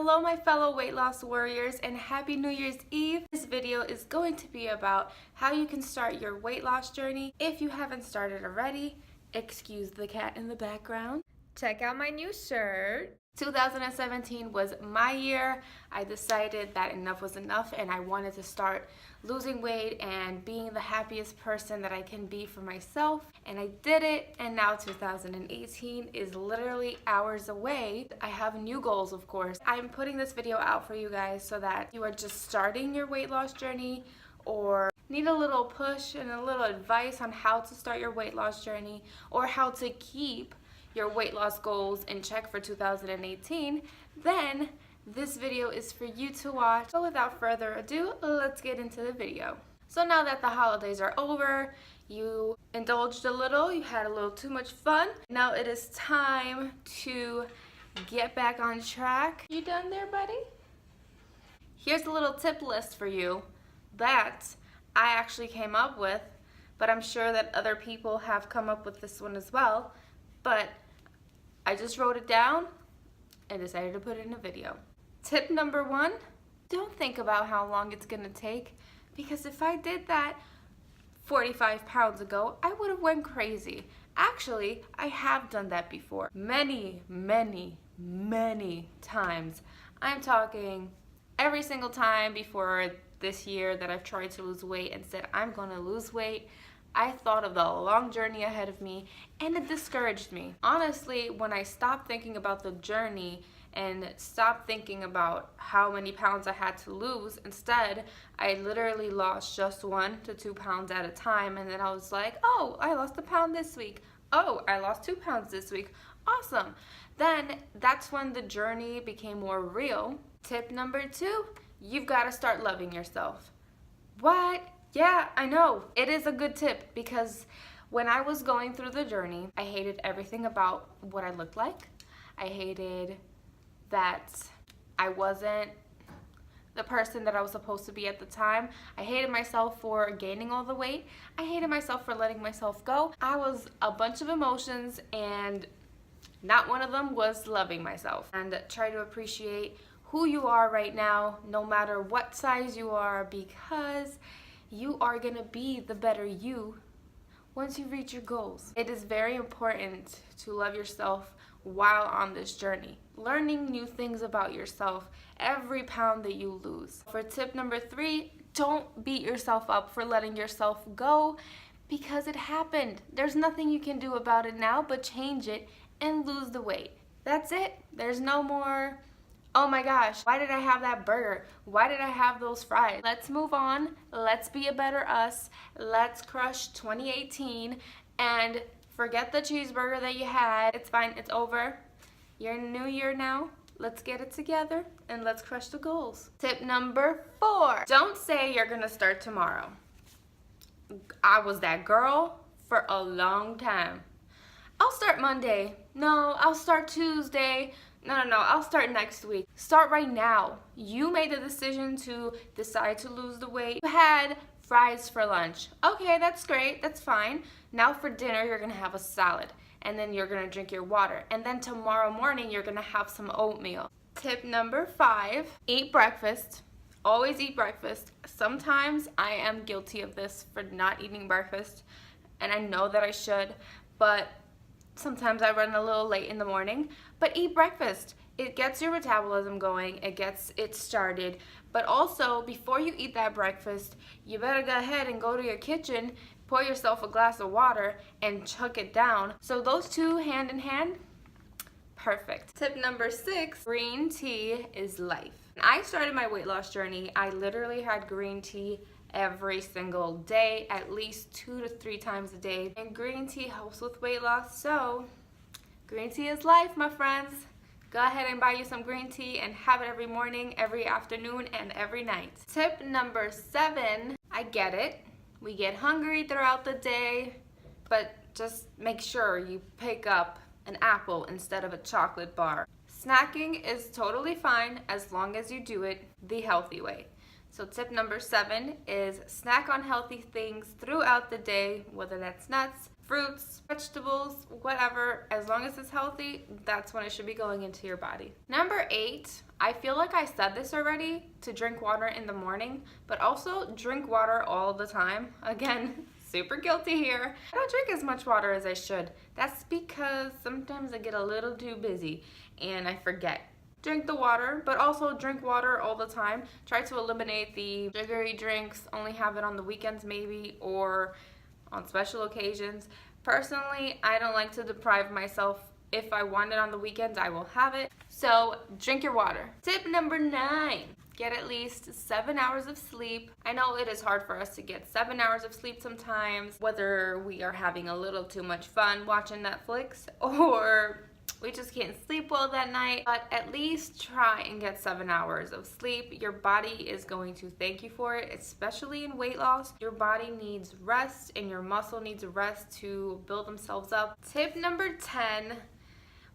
Hello my fellow weight loss warriors, and happy New Year's Eve. This video is going to be about how you can start your weight loss journey. If you haven't started already, excuse the cat in the background. Check out my new shirt. 2017 was my year. I decided that enough was enough and I wanted to start losing weight and being the happiest person that I can be for myself, and I did it. And now 2018 is literally hours away. I have new goals, of course. I'm putting this video out for you guys so that you are just starting your weight loss journey or need a little push and a little advice on how to start your weight loss journey or how to keep your weight loss goals in check for 2018, then this video is for you to watch. So without further ado, let's get into the video. So now that the holidays are over, you indulged a little, you had a little too much fun. Now it is time to get back on track. You done there, buddy? Here's a little tip list for you that I actually came up with, but I'm sure that other people have come up with this one as well. But I just wrote it down and decided to put it in a video. Tip number 1, don't think about how long it's gonna take, because if I did that 45 pounds ago, I would have went crazy. Actually, I have done that before. Many times. I'm talking every single time before this year that I've tried to lose weight and said I'm gonna lose weight. I thought of the long journey ahead of me and it discouraged me. Honestly, when I stopped thinking about the journey and stopped thinking about how many pounds I had to lose, instead, I literally lost just 1 to 2 pounds at a time, and then I was like, oh, I lost a pound this week. Oh, I lost 2 pounds this week. Awesome. Then that's when the journey became more real. Tip number 2, you've got to start loving yourself. What? Yeah, I know. It is a good tip, because when I was going through the journey, I hated everything about what I looked like. I hated that I wasn't the person that I was supposed to be at the time. I hated myself for gaining all the weight. I hated myself for letting myself go. I was a bunch of emotions, and not one of them was loving myself. And try to appreciate who you are right now, no matter what size you are, because you are gonna be the better you once you reach your goals. It is very important to love yourself while on this journey, learning new things about yourself every pound that you lose. For tip number 3, don't beat yourself up for letting yourself go, because it happened. There's nothing you can do about it now but change it and lose the weight. That's it. There's no more, oh my gosh, why did I have that burger? Why did I have those fries? Let's move on. Let's be a better us. Let's crush 2018 and forget the cheeseburger that you had. It's fine. It's over. You're in a new year now. Let's get it together and let's crush the goals. Tip number 4, don't say you're going to start tomorrow. I was that girl for a long time. I'll start Monday. No, I'll start Tuesday. No, I'll start next week. Start right now. You made the decision to decide to lose the weight. You had fries for lunch. Okay, that's great, that's fine. Now for dinner, you're gonna have a salad, and then you're gonna drink your water, and then tomorrow morning, you're gonna have some oatmeal. Tip number 5, eat breakfast. Always eat breakfast. Sometimes I am guilty of this for not eating breakfast, and I know that I should, but sometimes I run a little late in the morning. But eat breakfast. It gets your metabolism going, it gets it started. But also, before you eat that breakfast, you better go ahead and go to your kitchen, pour yourself a glass of water, and chug it down. So those two hand in hand, perfect. Tip number 6, green tea is life. When I started my weight loss journey, I literally had green tea every single day, at least 2 to 3 times a day. And green tea helps with weight loss, so green tea is life, my friends. Go ahead and buy you some green tea and have it every morning, every afternoon, and every night. Tip number 7, I get it. We get hungry throughout the day, but just make sure you pick up an apple instead of a chocolate bar. Snacking is totally fine as long as you do it the healthy way. So tip number 7 is snack on healthy things throughout the day, whether that's nuts, fruits, vegetables, whatever, as long as it's healthy, that's when it should be going into your body. Number 8, I feel like I said this already, to drink water in the morning, but also drink water all the time. Again, super guilty here. I don't drink as much water as I should. That's because sometimes I get a little too busy and I forget. Drink the water, but also drink water all the time. Try to eliminate the sugary drinks, only have it on the weekends maybe, or on special occasions. Personally, I don't like to deprive myself. If I want it on the weekends, I will have it. So drink your water. Tip number 9, get at least 7 hours of sleep. I know it is hard for us to get 7 hours of sleep sometimes, whether we are having a little too much fun watching Netflix or we just can't sleep well that night, but at least try and get 7 hours of sleep. Your body is going to thank you for it, especially in weight loss. Your body needs rest and your muscle needs rest to build themselves up. Tip number 10,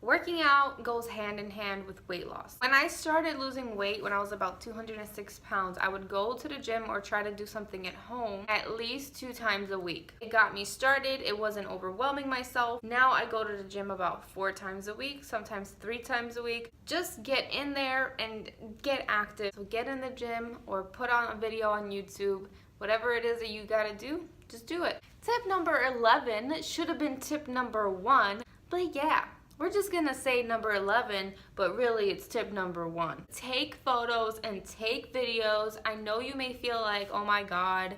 working out goes hand in hand with weight loss. When I started losing weight when I was about 206 pounds, I would go to the gym or try to do something at home at least 2 times a week. It got me started. It wasn't overwhelming myself. Now I go to the gym about 4 times a week, sometimes 3 times a week. Just get in there and get active. So get in the gym or put on a video on YouTube. Whatever it is that you gotta do, just do it. Tip number 11 should have been tip number 1, but yeah. We're just gonna say number 11, but really it's tip number 1. Take photos and take videos. I know you may feel like, oh my God,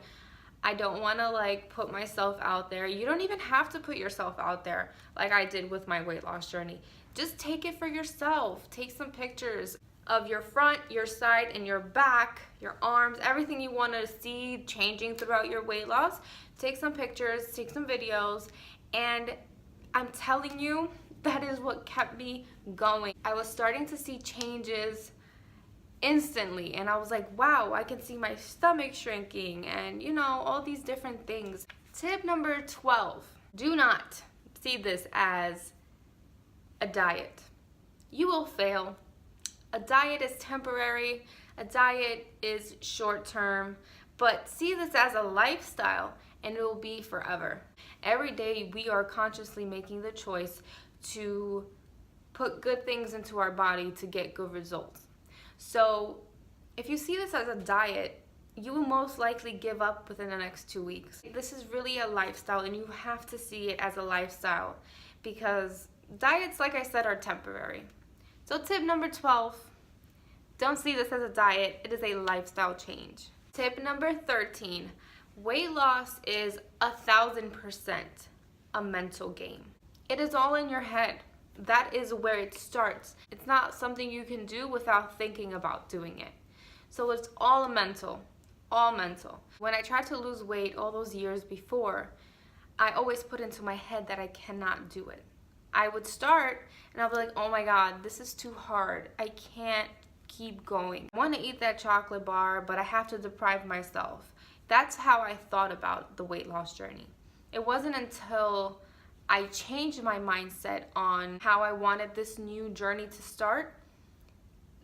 I don't wanna put myself out there. You don't even have to put yourself out there like I did with my weight loss journey. Just take it for yourself. Take some pictures of your front, your side, and your back, your arms, everything you wanna see changing throughout your weight loss. Take some pictures, take some videos, and I'm telling you, that is what kept me going. I was starting to see changes instantly and I was like, wow, I can see my stomach shrinking and all these different things. Tip number 12, do not see this as a diet. You will fail. A diet is temporary, a diet is short term, but see this as a lifestyle and it will be forever. Every day we are consciously making the choice to put good things into our body to get good results. So if you see this as a diet, you will most likely give up within the next 2 weeks. This is really a lifestyle and you have to see it as a lifestyle because diets, like I said, are temporary. So tip number 12, don't see this as a diet, it is a lifestyle change. Tip number 13, weight loss is 1,000% a mental game. It is all in your head. That is where it starts. It's not something you can do without thinking about doing it. So it's all mental, all mental. When I tried to lose weight all those years before, I always put into my head that I cannot do it. I would start and I'll be like, oh my God, this is too hard. I can't keep going. I want to eat that chocolate bar, but I have to deprive myself. That's how I thought about the weight loss journey. It wasn't until I changed my mindset on how I wanted this new journey to start.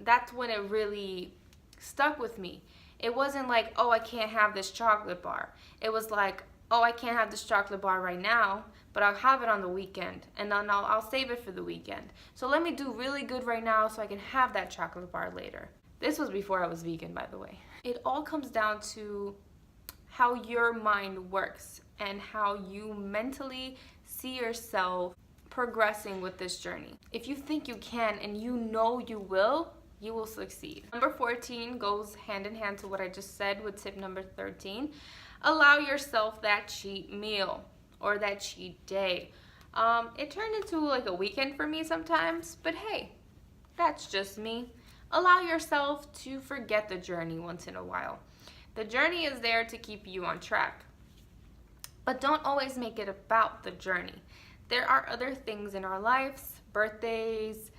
That's when it really stuck with me. It wasn't like, oh, I can't have this chocolate bar. It was like, oh, I can't have this chocolate bar right now, but I'll have it on the weekend, and then I'll save it for the weekend. So let me do really good right now so I can have that chocolate bar later. This was before I was vegan, by the way. It all comes down to how your mind works and how you mentally see yourself progressing with this journey. If you think you can and you know you will succeed. Number 14 goes hand in hand to what I just said with tip number 13. Allow yourself that cheat meal or that cheat day. It turned into like a weekend for me sometimes, but hey, that's just me. Allow yourself to forget the journey once in a while. The journey is there to keep you on track. But don't always make it about the journey. There are other things in our lives, birthdays,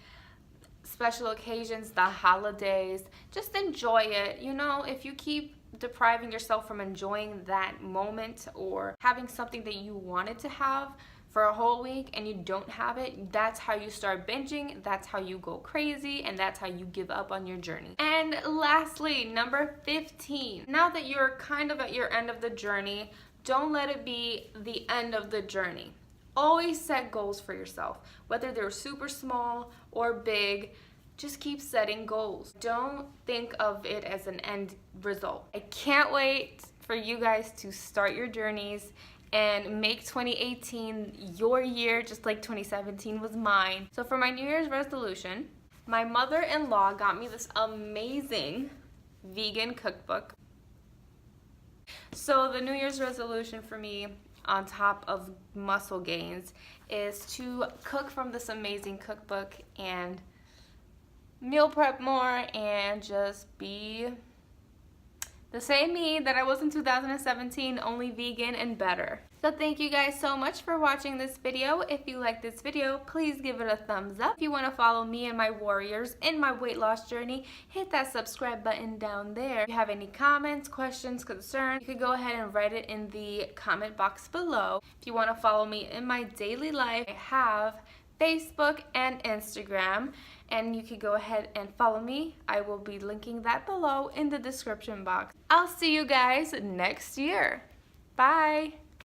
special occasions, the holidays. Just enjoy it. If you keep depriving yourself from enjoying that moment or having something that you wanted to have for a whole week and you don't have it, that's how you start binging, that's how you go crazy, and that's how you give up on your journey. And lastly, number 15. Now that you're kind of at your end of the journey, don't let it be the end of the journey. Always set goals for yourself, whether they're super small or big. Just keep setting goals. Don't think of it as an end result. I can't wait for you guys to start your journeys and make 2018 your year, just like 2017 was mine. So for my New Year's resolution, my mother-in-law got me this amazing vegan cookbook. So the New Year's resolution for me, on top of muscle gains, is to cook from this amazing cookbook and meal prep more and just be the same me that I was in 2017, only vegan and better. So thank you guys so much for watching this video. If you like this video, please give it a thumbs up. If you want to follow me and my warriors in my weight loss journey, hit that subscribe button down there. If you have any comments, questions, concerns, you can go ahead and write it in the comment box below. If you want to follow me in my daily life, I have Facebook and Instagram, and you can go ahead and follow me. I will be linking that below in the description box. I'll see you guys next year. Bye.